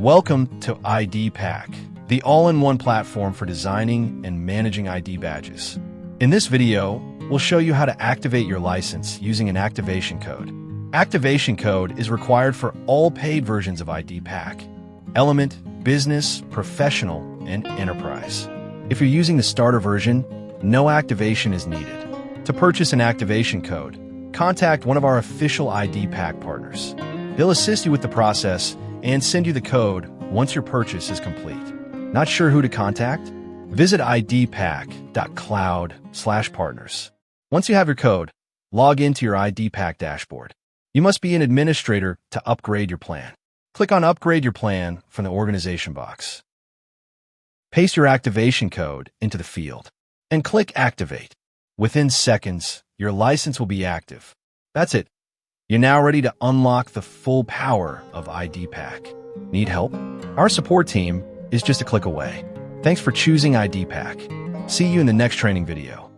Welcome to IDpack, the all-in-one platform for designing and managing ID badges. In this video, we'll show you how to activate your license using an activation code. Activation code is required for all paid versions of IDpack: Element, Business, Professional, and Enterprise. If you're using the starter version, no activation is needed. To purchase an activation code, contact one of our official IDpack partners. They'll assist you with the process and send you the code once your purchase is complete. Not sure who to contact? Visit idpack.cloud/partners. Once you have your code, log into your IDpack Dashboard. You must be an administrator to upgrade your plan. Click on Upgrade Your Plan from the organization box. Paste your activation code into the field and click Activate. Within seconds, your license will be active. That's it. You're now ready to unlock the full power of IDpack. Need help? Our support team is just a click away. Thanks for choosing IDpack. See you in the next training video.